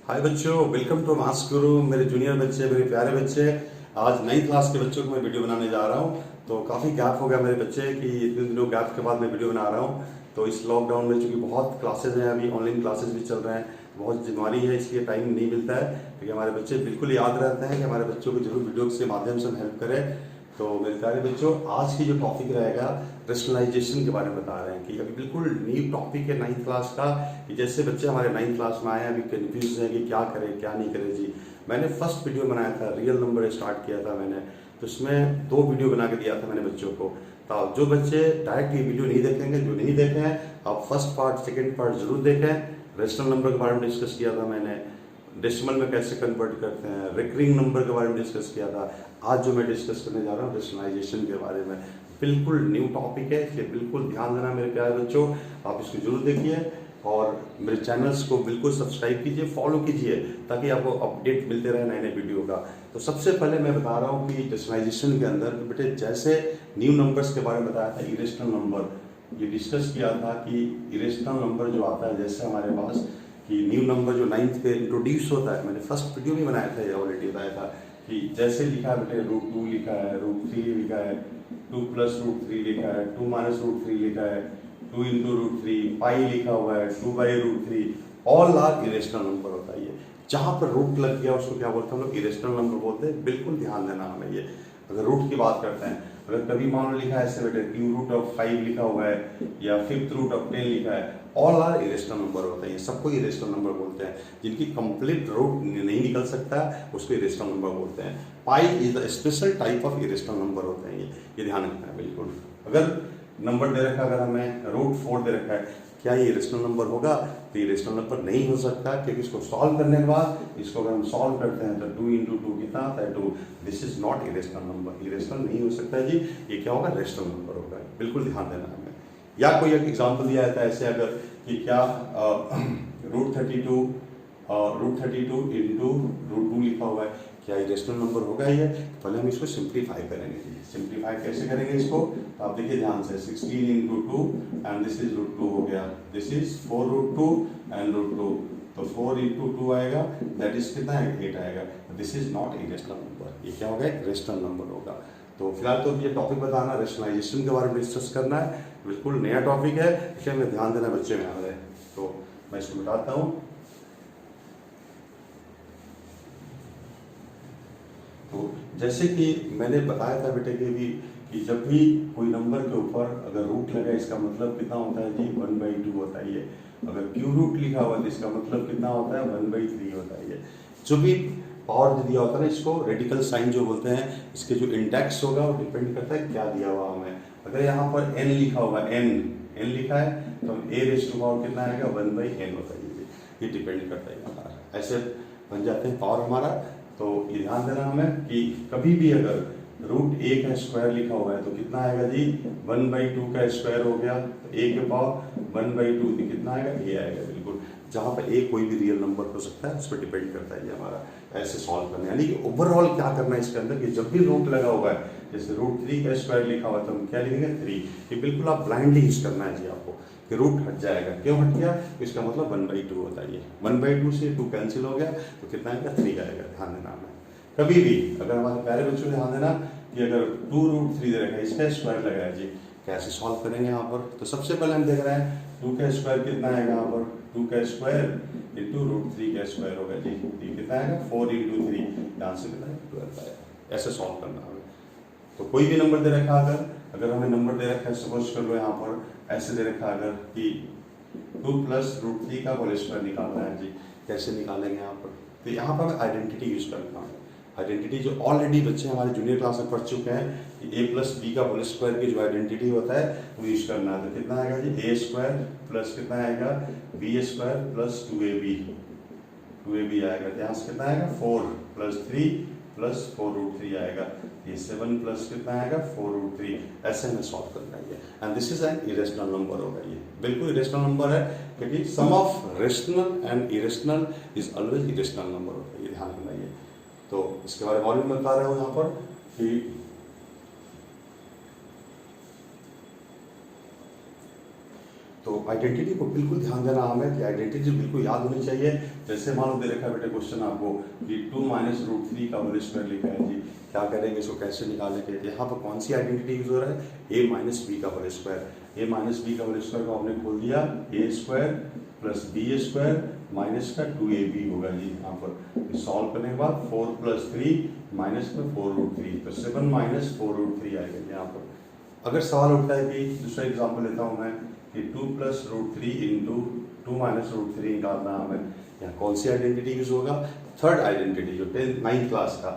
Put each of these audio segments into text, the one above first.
हाय बच्चों, welcome to mask गुरु। मेरे junior बच्चे, मेरे प्यारे बच्चे, आज 9th क्लास के बच्चों को मैं वीडियो बनाने जा रहा हूँ। तो काफ़ी गैप हो गया मेरे बच्चे कि इतने दिनों गैप के बाद मैं वीडियो बना रहा हूँ। तो इस लॉकडाउन में चूंकि बहुत क्लासेज हैं, अभी ऑनलाइन क्लासेज भी चल रहे हैं, बहुत बीमारी है, इसलिए टाइम नहीं मिलता है। क्योंकि हमारे बच्चे बिल्कुल याद रहते हैं कि हमारे बच्चों को जरूर वीडियो के माध्यम से हम हेल्प करें। तो मेरे प्यारे बच्चों, आज की जो टॉपिक रहेगा रेशनलाइजेशन के बारे में बता रहे हैं कि अभी बिल्कुल न्यू टॉपिक है 9th क्लास का। कि जैसे बच्चे हमारे 9th क्लास में आए हैं, अभी कंफ्यूज हैं कि क्या करें क्या नहीं करें जी। मैंने फर्स्ट वीडियो बनाया था, रियल नंबर स्टार्ट किया था मैंने, तो उसमें 2 वीडियो बना के दिया था मैंने बच्चों को। तो जो बच्चे डायरेक्ट ये वीडियो नहीं देखेंगे, जो नहीं देखे हैं, आप फर्स्ट पार्ट सेकेंड पार्ट जरूर देखें। रेशनल नंबर के बारे में डिस्कस किया था मैंने, डेसिमल में कैसे कन्वर्ट करते हैं, रिकरिंग नंबर के बारे में डिस्कस किया था। आज जो मैं डिस्कस करने जा रहा हूँ रेशनलाइजेशन के बारे में, बिल्कुल न्यू टॉपिक है, इसलिए बिल्कुल ध्यान देना मेरे प्यारे बच्चों। आप इसको जरूर देखिए और मेरे चैनल्स को बिल्कुल सब्सक्राइब कीजिए, फॉलो कीजिए, ताकि आपको अपडेट मिलते रहे नए नए वीडियो का। तो सबसे पहले मैं बता रहा हूँ कि रेशनलाइजेशन के अंदर बेटे, जैसे न्यू नंबर्स के बारे में बताया था, इरेशनल नंबर ये डिस्कस किया था कि इरेशनल नंबर जो आता है, जैसे हमारे पास कि न्यू नंबर जो 9th पे इंट्रोड्यूस होता है, मैंने फर्स्ट वीडियो भी बनाया था, ये ऑलरेडी बताया था कि जैसे लिखा है बेटे, √2 लिखा है, √3 लिखा है, 2 + √3 लिखा है, 2 - √3 लिखा है, 2 × √3, पाई लिखा हुआ है, 2/√3, ऑल आर इरेशनल नंबर होता है ये। जहाँ पर रूट लग गया उसको क्या बोलते हैं हम लोग, इरेशनल नंबर बोलते हैं। बिल्कुल ध्यान देना हमें ये। अगर रूट की बात करते हैं, अगर कभी मान लो लिखा है ऐसे बेटे, √5 लिखा हुआ है या 5th रूट ऑफ 10 लिखा है, ऑल आर इरेशनल नंबर होता है। ये सबको इरेशनल नंबर बोलते हैं। जिनकी कंप्लीट रूट नहीं निकल सकता उसको इरेशनल नंबर बोलते हैं। Pi is the special type of irrational number होते हैं ये ध्यान रखना है बिल्कुल। अगर नंबर दे रखा, अगर हमें √4 दे रखा है, क्या ये इरेशनल नंबर होगा? तो इरेशनल नंबर नहीं हो सकता, क्योंकि इसको सॉल्व करने के बाद इसको अगर हम सॉल्व करते हैं तो 2 × 2 कितना आता है 2। This is not irrational number, irrational नहीं हो सकता जी। ये क्या होगा? रेशनल नंबर होगा। बिल्कुल ध्यान देना हमें। या कोई एक एग्जाम्पल दिया जाता है ऐसे, अगर कि क्या √32 √32 × √2 लिखा हुआ है, क्या इरेशनल नंबर होगा ये? पहले हम इसको सिंप्लीफाई करेंगे। सिंप्लीफाई कैसे करेंगे इसको? तो आप देखिए ध्यान से, 16 × 2 एंड दिस इज √2 हो गया, दिस इज 4√2 एंड √2, तो 4 × 2 आएगा, दैट इज कितना है? 8 आएगा। This is not irrational number, ये क्या होगा? रेशनल नंबर होगा। तो फिलहाल तो ये टॉपिक बताना, रेशनलाइजेशन के बारे में डिस्कस करना है, बिल्कुल नया टॉपिक है, इसलिए हमें ध्यान देना बच्चे में हमारे। तो मैं इसको बताता हूँ। तो जैसे कि मैंने बताया था बेटे कि जब भी कोई नंबर के ऊपर अगर रूट लगे, इसका मतलब कितना होता है जी? 1/2 होता है ये। अगर क्यू रूट लिखा हुआ है तो इसका मतलब कितना होता है? 1/3 होता है ये। जो भी पावर जो दिया होता है ना, इसको रेडिकल साइन जो बोलते हैं, इसके जो इंडेक्स होगा वो डिपेंड करता है क्या दिया हुआ हमें। अगर यहाँ पर n लिखा हुआ है, n लिखा है, तो a⁻⁴ कितना आएगा? 1/n होता है ये डिपेंड करता है हमारा। ऐसे बन जाते हैं पावर हमारा। तो ये ध्यान देना हमें कि कभी भी अगर √a का स्क्वायर लिखा हुआ है तो कितना आएगा जी? 1/2 का स्क्वायर हो गया, तो a के पावर 1/2 तो कितना आएगा? a आएगा। बिल्कुल, जहाँ पर a कोई भी रियल नंबर हो सकता है, उस पर डिपेंड करता है ये हमारा। ऐसे सॉल्व करना है, यानी कि ओवरऑल क्या करना है इसके अंदर कि जब भी रूट लगा हुआ है, जैसे √3 का स्क्वायर लिखा हुआ है तो हम क्या लिखेंगे? 3। ये बिल्कुल आप ब्लाइंडली यूज करना है जी आपको, कि रूट हट जाएगा। क्यों हट गया? तो इसका मतलब 1/2 होता है ये। 1/2 से 2 कैंसिल हो गया, तो कितना आएगा? 3 आएगा। ध्यान देना हमें। कभी भी अगर हमारे प्यारे बच्चों ध्यान देना कि अगर 2 √3 दे रखा है, इसका स्क्वायर लगाया जी, कैसे सॉल्व करेंगे यहाँ पर? तो सबसे पहले हम देख रहे हैं 2 का स्क्वायर कितना आएगा यहाँ पर? 2 का स्क्वायर इंटू √3 का स्क्वायर होगा जी, ये कितना आएगा? 4 × 3, आंसर कितना है? 12 आएगा। ऐसे सॉल्व करना हमें। तो कोई भी नंबर दे रखा, अगर हमें नंबर दे रखा है, सपोज कर लो यहाँ पर ऐसे दे रखा, अगर कि 2 + √3 का होल स्क्वायर निकालना है जी, कैसे निकालेंगे यहाँ पर? तो यहाँ पर मैं आइडेंटिटी यूज करता हूँ। आइडेंटिटी जो ऑलरेडी बच्चे हमारे जूनियर क्लास में पढ़ चुके हैं कि a + b का होल स्क्वायर की जो आइडेंटिटी होता है वो यूज करना है। तो कितना आएगा जी? a² प्लस कितना आएगा? b² प्लस 2ab आएगा। तो यहाँ से कितना आएगा? 4 + 3 + 4√3 आएगा। ये 7 प्लस कितना आएगा? 4√3। ऐसे हमें सॉल्व करना है। And this is an irrational number होगा ये, बिल्कुल इरेशनल नंबर है, क्योंकि sum of rational and irrational is always irrational number होता है, ये ध्यान रखना है। तो इसके बारे में और भी बता रहा हूँ यहाँ पर कि तो आइडेंटिटी को बिल्कुल ध्यान देना हमें कि आइडेंटिटी बिल्कुल याद होनी चाहिए। जैसे मान लो दे रखा है बेटे क्वेश्चन आपको कि 2 माइनस रूट 3 का होल स्क्वायर लिखा है जी, क्या करेंगे इसको कैसे निकालेंगे? यहाँ पर कौन सी आइडेंटिटी यूज हो रहा है? ए माइनस बी का whole square. A minus B का होल स्क्वायर को आपने खोल दिया, a square plus B square minus का 2ab होगा जी। यहाँ पर सॉल्व करने के बाद 4 प्लस 3 माइनस में 4 रूट 3, तो 7 माइनस 4 रूट 3 आएगा यहाँ पर। अगर सवाल उठता है कि दूसरा एग्जाम्पल लेता हूँ मैं कि 2 plus root 3 into 2 minus root 3 निकालना हमें, यहाँ कौन सी आइडेंटिटी यूज होगा? थर्ड आइडेंटिटी जो 9th क्लास का।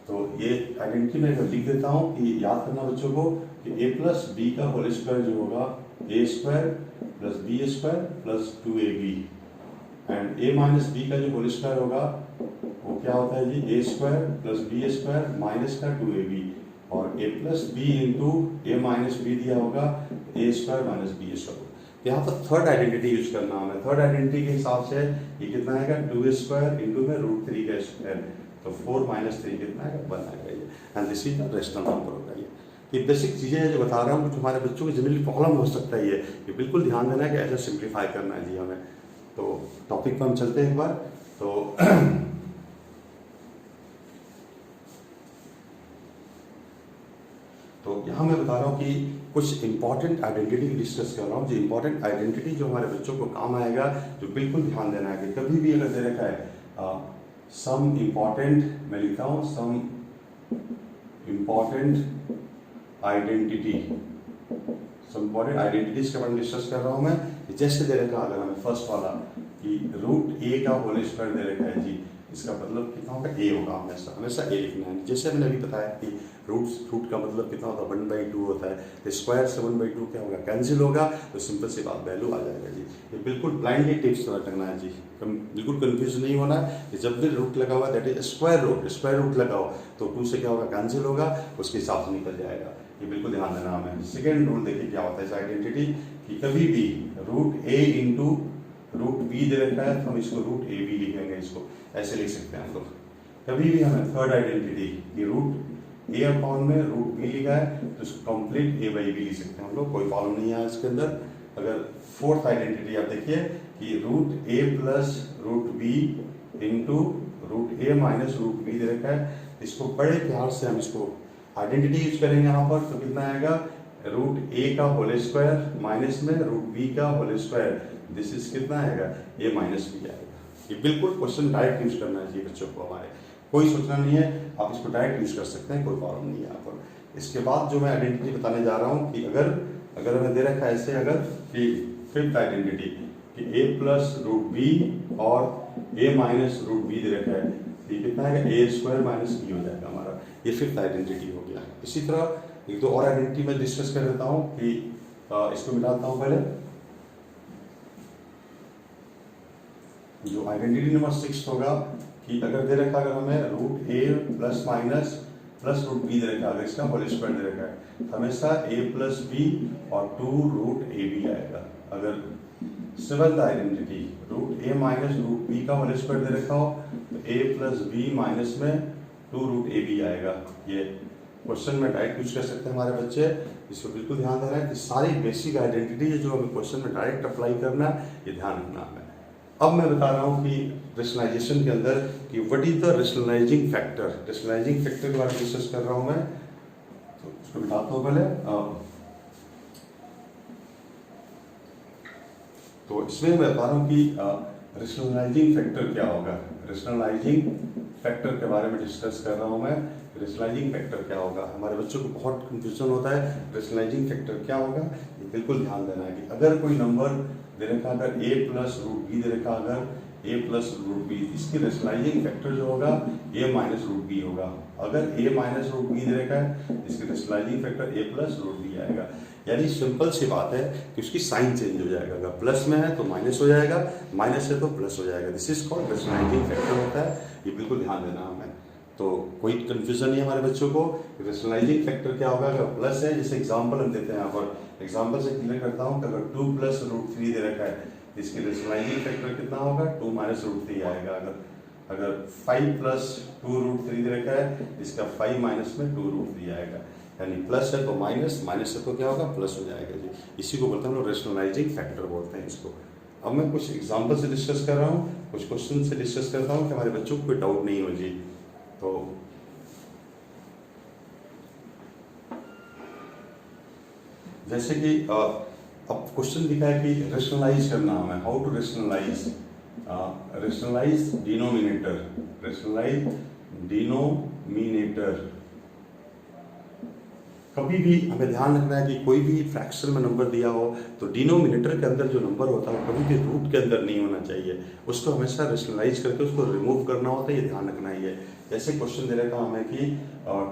तो ये आइडेंटिटी मैं लिख देता हूँ कि याद करना बच्चों को कि a प्लस बी का होल स्क्वायर जो होगा a square plus B square plus 2ab, and a minus B का जो होल स्क्वायर होगा वो क्या होता है जी? a square plus B square minus का 2ab, और a plus B into A minus B दिया होगा a square minus B square. यहाँ पर थर्ड आइडेंटिटी यूज करना हमें। थर्ड आइडेंटिटी के हिसाब से ये कितना आएगा? 2 स्क्वायर इंटू में रूट 3 का स्क्वायर, तो 4 माइनस 3 कितना आएगा? 1 आएगा ये, and this is the rational number होगा ये। ये बेसिक चीजें हैं जो बता रहा हूँ, तुम्हारे बच्चों को जनरली प्रॉब्लम हो सकता है ये बिल्कुल ध्यान देना है कि ऐसा सिंप्लीफाई करना है जी हमें। तो टॉपिक पर हम चलते हैं एक बार। तो यहाँ मैं बता रहा हूँ कि कुछ इंपॉर्टेंट आइडेंटिटी डिस्कस कर रहा हूँ, जो इंपॉर्टेंट आइडेंटिटी जो हमारे बच्चों को काम आएगा, जो बिल्कुल ध्यान देना है कि कभी भी अगर दे रखा है सम इम्पॉर्टेंट, मैं लिखता हूँ some important identity, some important identities के बारे में डिस्कस कर रहा हूँ मैं। जैसे दे रखा अगर हमें फर्स्ट वाला कि रूट ए का होल स्क्वायर दे रखा है जी, इसका मतलब कितना होगा? ए होगा, हमेशा हमेशा ए लिखना है। जैसे मैंने अभी बताया कि रूट का मतलब कितना होता है? 1/2 होता है, तो स्क्वायर से 1/2 क्या होगा? कैंसिल होगा, तो सिंपल सी बात वैल्यू आ जाएगा जी। ये बिल्कुल ब्लाइंडली टिप्स रखना है जी, बिल्कुल कंफ्यूज नहीं होना है। जब भी रूट लगा हुआ दैट इज स्क्वायर रूट लगाओ तो 2 से क्या होगा? कैंसिल होगा, उसके हिसाब से निकल जाएगा। ये बिल्कुल ध्यान देना हमें। सेकेंड रूल देखिए क्या होता है इस आइडेंटिटी कि कभी भी रूट ए इंटू रूट बी दे रखा है तो हम इसको रूट ए बी लिखेंगे, इसको ऐसे लिख सकते हैं हम लोग। कभी भी हमें थर्ड आइडेंटिटी कि रूट ए अपॉन में रूट बी लिखा है तो इसको कंप्लीट ए बाई बी लिख सकते हैं हम लोग, कोई प्रॉब्लम नहीं है इसके अंदर। अगर फोर्थ आइडेंटिटी आप देखिए कि root a plus root b into root a minus root B दे रखा है, इसको बड़े प्यार से हम इसको आइडेंटिटी यूज करेंगे यहाँ पर, तो कितना आएगा? रूट ए का होल स्क्वायर माइनस में रूट बी का होल स्क्वायर, दिस इज कितना आएगा? ए माइनस बी आएगा। ये बिल्कुल क्वेश्चन डायरेक्ट यूज करना चाहिए बच्चों को हमारे, कोई सोचना नहीं है, आप इसको डायरेक्ट यूज कर सकते हैं, कोई प्रॉब्लम नहीं है यहाँ पर। इसके बाद जो मैं आइडेंटिटी बताने जा रहा हूँ कि अगर हमें दे रखा है ऐसे, अगर कि फिफ्थ आइडेंटिटी कि ए प्लस रूट बी और ए माइनस रूट बी दे रखा है, ये कितना है? ए स्क्वायर माइनस बी हो जाएगा हमारा, ये फिफ्थ आइडेंटिटी हो गया। इसी तरह एक दो और आइडेंटिटी मैं डिस्कस कर देता हूँ कि इसको मिटाता हूँ पहले। जो आइडेंटिटी नंबर 6 होगा कि अगर दे रखा, अगर हमें root a plus minus plus root B दे रखा है, अगर इसका होल स्क्वायर दे रखा है तो हमेशा ए प्लस बी और 2 रूट ए बी आएगा। अगर seventh identity root a minus root B का होल स्क्वायर दे रखा हो तो ए प्लस बी माइनस में 2 रूट ए बी आएगा। ये क्वेश्चन में डायरेक्ट यूज कर सकते हैं हमारे बच्चे, इसको बिल्कुल ध्यान देना है कि सारी बेसिक आइडेंटिटी है जो हमें क्वेश्चन में डायरेक्ट अप्लाई करना है, ये ध्यान रखना है। अब मैं बता रहा हूँ कि रेशनलाइजेशन के अंदर कि what is the rationalising factor, rationalising factor के बारे में डिस्कस कर रहा हूँ मैं। तो इसको बताता हूँ पहले। तो इसमें मैं बता रहा हूँ कि रेशनलाइजिंग फैक्टर क्या होगा। रेशनलाइजिंग फैक्टर के बारे में डिस्कस कर रहा हूँ मैं। रेशनलाइजिंग फैक्टर क्या होगा, हमारे बच्चों को बहुत कंफ्यूजन होता है, रेशनलाइजिंग फैक्टर क्या होगा, ये बिल्कुल ध्यान देना है कि अगर कोई नंबर दे रखा, अगर a प्लस रूट बी दे रखा, अगर a प्लस रूट बी, इसकी रेशनलाइजिंग फैक्टर जो होगा a माइनस रूट बी होगा। अगर a माइनस रूट बी दे रखा है, इसकी rationalizing factor a plus root B आएगा। यानी सिंपल सी बात है कि उसकी साइन चेंज हो जाएगा, अगर प्लस में है तो माइनस हो जाएगा, माइनस है तो प्लस हो जाएगा। This is called rationalising factor होता है, ये बिल्कुल ध्यान देना हमें। तो कोई कंफ्यूजन नहीं है हमारे बच्चों को। रेशनलाइजिंग फैक्टर क्या होगा, अगर प्लस है, जैसे एग्जांपल हम देते हैं यहाँ पर, एग्जांपल से क्लियर करता हूँ कि अगर 2 प्लस रूट 3 दे रखा है, इसकी रेशनलाइजिंग फैक्टर कितना होगा? 2 माइनस रूट 3 आएगा। अगर 5 प्लस 2 रूट 3 दे रखा है, इसका 5 माइनस में 2 रूट 3 आएगा। यानी प्लस है तो माइनस, माइनस है तो क्या होगा? प्लस हो जाएगा जी। इसी को बोलते हैं हम लोग रेशनलाइजिंग फैक्टर बोलते हैं इसको। अब मैं कुछ एग्जांपल से डिस्कस कर रहा हूँ कुछ क्वेश्चन से डिस्कस करता हूँ कि हमारे बच्चों को कोई डाउट नहीं हो जी। तो जैसे कि अब क्वेश्चन दिखा है कि रेशनलाइज करना हमें, हाउ टू रेशनलाइज डिनोमिनेटर। कभी भी हमें ध्यान रखना है कि कोई भी फ्रैक्शन में नंबर दिया हो तो डिनोमिनेटर के अंदर जो नंबर होता है कभी भी रूट के अंदर नहीं होना चाहिए, उसको हमेशा रेशनलाइज करके उसको रिमूव करना होता है, ये ध्यान रखना ही है। जैसे क्वेश्चन दे रखा हमें कि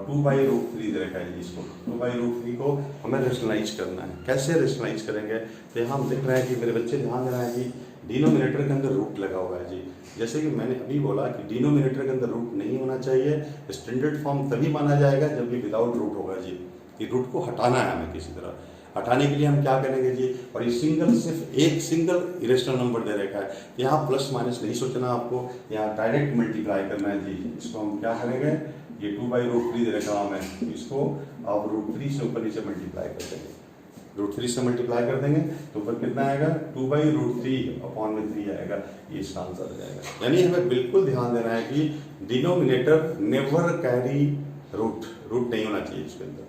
2/√3 दे रखा है, इसको 2/√3 को हमें रेशनलाइज करना है। कैसे रेशनलाइज करेंगे, तो यहाँ हम देख रहे हैं कि मेरे बच्चे ध्यान दे रहे हैं कि डिनोमिनेटर के अंदर रूट लगा हुआ है जी। जैसे कि मैंने अभी बोला कि डिनोमिनेटर के अंदर रूट नहीं होना चाहिए, स्टैंडर्ड फॉर्म तभी माना जाएगा जब भी विदाउट रूट होगा जी, कि रूट को हटाना है हमें किसी तरह। हटाने के लिए हम क्या करेंगे जी, और ये सिर्फ एक सिंगल इरेशनल नंबर दे रखा है, यहाँ प्लस माइनस नहीं सोचना आपको, यहाँ डायरेक्ट मल्टीप्लाई करना है जी। इसको हम क्या करेंगे, ये 2/√3 दे रखा हमें, इसको आप √3 से ऊपर नीचे मल्टीप्लाई कर देंगे, √3 से मल्टीप्लाई कर देंगे तो ऊपर कितना आएगा, 2/√3/3 आएगा, ये इसका आंसर आ जाएगा। यानी हमें बिल्कुल ध्यान देना है कि डिनोमिनेटर नेवर कैरी रूट नहीं होना चाहिए इसके अंदर,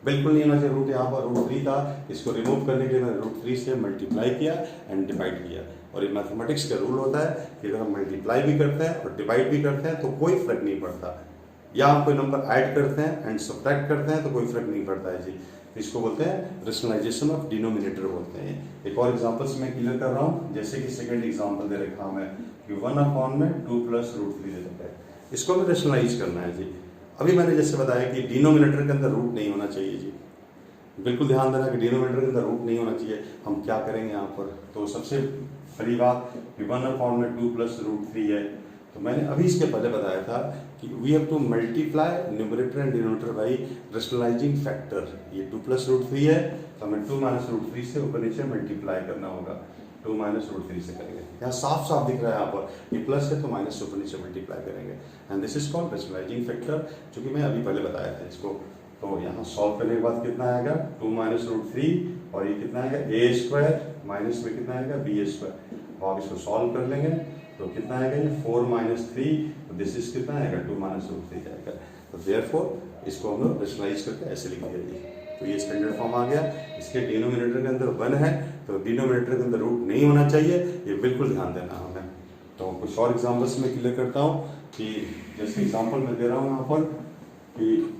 बिल्कुल नहीं होना चाहिए रूट। यहाँ पर √3 था, इसको रिमूव करने के लिए मैंने √3 से मल्टीप्लाई किया एंड डिवाइड किया। और ये मैथमेटिक्स का रूल होता है कि अगर हम मल्टीप्लाई भी करते हैं और डिवाइड भी करते हैं तो कोई फर्क नहीं पड़ता, या हम कोई नंबर ऐड करते हैं एंड सब्ट्रैक्ट करते हैं तो कोई फर्क नहीं पड़ता है जी। इसको बोलते हैं रेशनलाइजेशन ऑफ डिनोमिनेटर बोलते हैं। एक और एग्जांपल से मैं क्लियर कर रहा हूँ, जैसे कि सेकंड एग्जांपल दे रखा हमें कि 1/2 + √3 दे रखा है, इसको हमें रेशनलाइज करना है जी। अभी मैंने जैसे बताया कि डिनोमिनेटर के अंदर रूट नहीं होना चाहिए जी, बिल्कुल ध्यान देना कि डिनोमिनेटर के अंदर रूट नहीं होना चाहिए। हम क्या करेंगे यहाँ पर, तो सबसे पहली बात कि 1/2 + √3 है, तो मैंने अभी इसके पहले बताया था कि we have to multiply numerator and denominator by rationalizing factor. ये 2 + √3 है तो हमें 2 - √3 से ऊपर नीचे मल्टीप्लाई करना होगा, 2 - √3 से करेंगे। यहाँ साफ साफ दिख रहा है यहाँ पर ये प्लस है तो माइनस से ऊपर नीचे मल्टीप्लाई करेंगे, and this is called rationalising factor, जो कि मैं अभी पहले बताया था इसको। तो यहाँ सॉल्व करने के बाद कितना आएगा, 2 - √3 और ये कितना आएगा a² माइनस में कितना आएगा b²। और आप इसको सॉल्व कर लेंगे तो कितना आएगा, ये 4 - 3, तो दिस इज कितना आएगा, 2 - √3 जाएगा। तो देयरफॉर इसको हम लोग रेशनलाइज करके ऐसे लिख दिया। तो ये स्टैंडर्ड फॉर्म आ गया। इसके डिनोमिनेटर के अंदर 1 है तो डिनोमिनेटर के अंदर रूट नहीं होना चाहिए, ये बिल्कुल ध्यान देना हमें। तो कुछ और एग्जाम्पल्स में क्लियर करता हूँ कि जैसे एग्जाम्पल मैं दे रहा हूँ यहाँ पर कि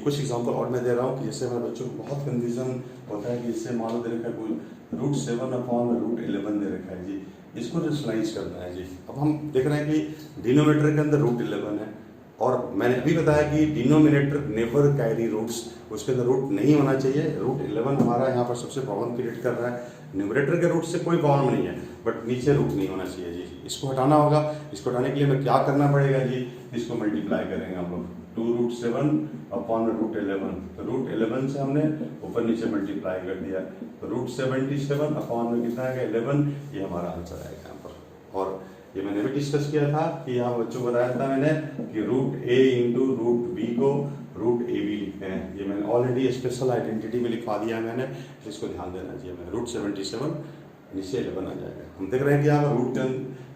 कुछ एग्जाम्पल और मैं दे रहा हूँ कि जैसे हमारे बच्चों को बहुत कंफ्यूजन होता है कि इससे मान लो दे रखा है कोई √7/√11 दे रखा है जी, इसको रेशनलाइज करना है जी। अब हम देख रहे हैं कि डिनोमिनेटर के अंदर √11 है और मैंने अभी बताया कि डिनोमिनेटर नेवर कैरी रूट्स, उसके अंदर रूट नहीं होना चाहिए। √11 हमारा यहाँ पर सबसे प्रॉब्लम क्रिएट कर रहा है। न्यूमरेटर के रूट से कोई प्रॉब्लम नहीं है, बट नीचे रूट नहीं होना चाहिए जी, इसको हटाना होगा। इसको हटाने के लिए हमें क्या करना पड़ेगा जी, इसको मल्टीप्लाई करेंगे हम लोग, 2√7/√11, तो √11 से हमने ऊपर नीचे मल्टीप्लाई कर दिया, तो √77 कितना आएगा 11, ये हमारा आंसर आएगा यहाँ पर। और ये मैंने भी डिस्कस किया था कि यहाँ बच्चों को बताया था मैंने कि √a × √b को √ab लिखते हैं। ये मैंने ऑलरेडी स्पेशल आइडेंटिटी में लिखवा दिया है मैंने, इसको ध्यान देना चाहिए। मैं √77 नीचे 11 आ जाएगा। हम देख रहे हैं कि यहाँ पर रूट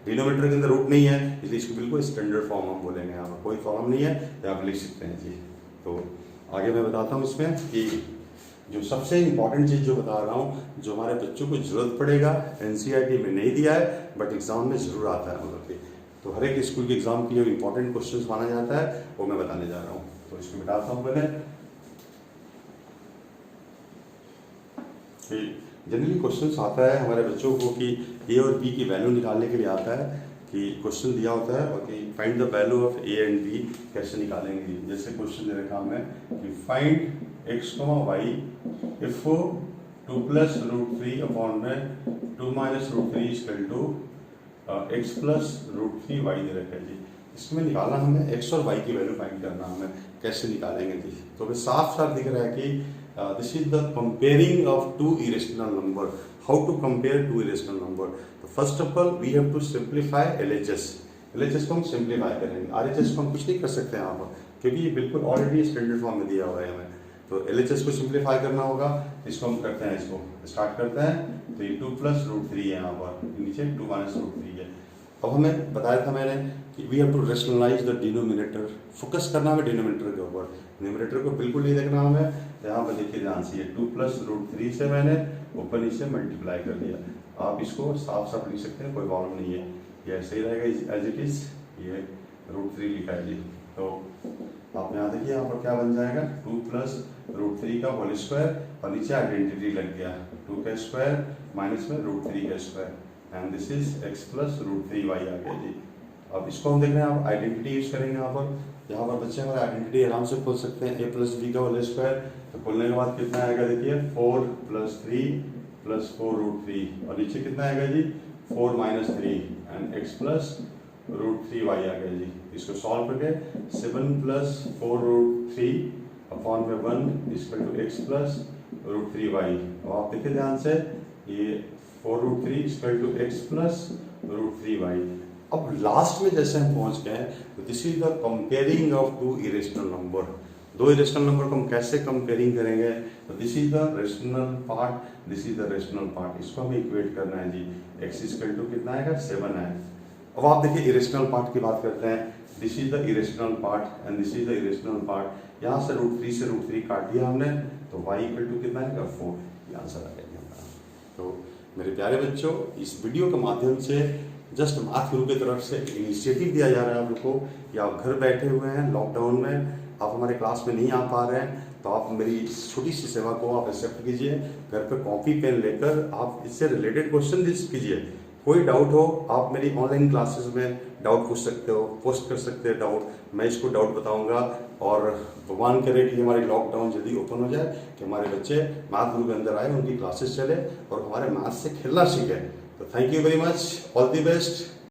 डिनोमिनेटर के अंदर रूट नहीं है, इसलिए इसको बिल्कुल स्टैंडर्ड फॉर्म हम बोलेंगे, यहाँ पर कोई प्रॉब्लम नहीं है, या आप लिख सकते हैं जी। तो आगे मैं बताता हूँ इसमें कि जो सबसे इम्पॉर्टेंट चीज़ जो बता रहा हूँ, जो हमारे बच्चों को जरूरत पड़ेगा, एनसीईआरटी में नहीं दिया है बट एग्जाम में जरूर आता है, मतलब कि तो हर एक स्कूल के एग्जाम की जो इम्पोर्टेंट क्वेश्चंस माना जाता है वो मैं बताने जा रहा हूँ। तो इसको बताता हूँ पहले। जनरली क्वेश्चंस आता है हमारे बच्चों को कि ए और बी की वैल्यू निकालने के लिए आता है, कि क्वेश्चन दिया होता है और कि find the value of A and B कैसे निकालेंगे। जैसे क्वेश्चन दे रखा हमें कि find x, y if 2 + √3/2 - √3 = x + √3y दे रखा है जी। इसमें निकालना हमें x और y की वैल्यू फाइंड करना, हमें कैसे निकालेंगे जी। तो हमें साफ साफ दिख रहा है कि this is the comparing of 2 irrational number. How to compare 2 irrational number? तो first of all we have to simplify LHS को हम सिंप्लीफाई करेंगे। RHS को हम कुछ नहीं कर सकते यहाँ पर, क्योंकि ये बिल्कुल ऑलरेडी स्टैंडर्ड फॉर्म में दिया हुआ है हमें। तो LHS को सिंप्लीफाई करना होगा, इसको हम करते हैं, इसको स्टार्ट करते हैं। तो ये 2 प्लस रूट थ्री है, यहाँ पर नीचे 2 माइनस रूट थ्री है। अब हमें बताया था मैंने कि we have to rationalize the denominator, focus करना हमें डिनोमिनेटर के ऊपर, न्यूमरेटर को बिल्कुल नहीं देखना हमें। यहाँ पर देखिए ध्यान से, 2 प्लस रूट थ्री से मैंने ऊपर नीचे मल्टीप्लाई कर दिया। आप इसको साफ साफ लिख सकते हैं, कोई प्रॉब्लम नहीं है, ये ऐसे ही रहेगा एज इट इज। ये रूट थ्री लिखा है जी। तो आप यहाँ देखिए, यहाँ पर क्या बन जाएगा, 2 प्लस रूट थ्री का होल स्क्वायर और नीचे आइडेंटिटी लग गया 2 का स्क्वायर माइनस में रूट थ्री का square and this is x plus root three y आ गया जी। अब इसको हम देख रहे हैं, आप आइडेंटिटी यूज करेंगे यहाँ पर बच्चे हमारे आइडेंटिटी आराम से खोल सकते हैं, a प्लस बी का होल स्क्वायर। तो खोलने के बाद कितना आएगा देखिए, 4 plus three plus 4 root three और नीचे कितना आएगा जी, 4 minus three and x plus root three y आ गया जी। इसको सॉल्व करके 7 प्लस 4 रूट थ्री अपॉन में 1 equal to x plus root three Y. अब आप देखिए ध्यान से, ये 4 root three equal to x plus root three Y. अब लास्ट में जैसे हम पहुंच गए, तो this is the comparing of two irrational number. दो इरेशनल नंबर को हम कैसे कंपेयरिंग करेंगे, तो this is the rational part, this is the rational part, इसको हमें इक्वेट करना है जी। x इक्वल टू कितना आएगा, 7 है। अब आप देखिए इरेशनल पार्ट की बात करते हैं, this is the irrational part and this is the irrational part. यहाँ से रूट थ्री से रूट थ्री काट दिया हमने, तो y इक्वल टू कितना आएगा, 4। ये आंसर आ गया हमारा। तो मेरे प्यारे बच्चों, इस वीडियो के माध्यम से जस्ट मैथ गुरु की तरफ से इनिशिएटिव दिया जा रहा है आप लोग को कि आप घर बैठे हुए हैं, लॉकडाउन में आप हमारे क्लास में नहीं आ पा रहे हैं, तो आप मेरी इस छोटी सी सेवा को आप एक्सेप्ट कीजिए। घर पे कॉपी पेन लेकर आप इससे रिलेटेड क्वेश्चन लिस्ट कीजिए। कोई डाउट हो आप मेरी ऑनलाइन क्लासेस में डाउट पूछ सकते हो, पोस्ट कर सकते हैं डाउट, मैं इसको डाउट बताऊंगा। और भगवान करे कि हमारी लॉकडाउन जल्दी ओपन हो जाए, कि हमारे बच्चे मैथ गुरु के अंदर आए, उनकी क्लासेस चले और हमारे मैथ से खेलना सीखे। तो thank you very much, all the best.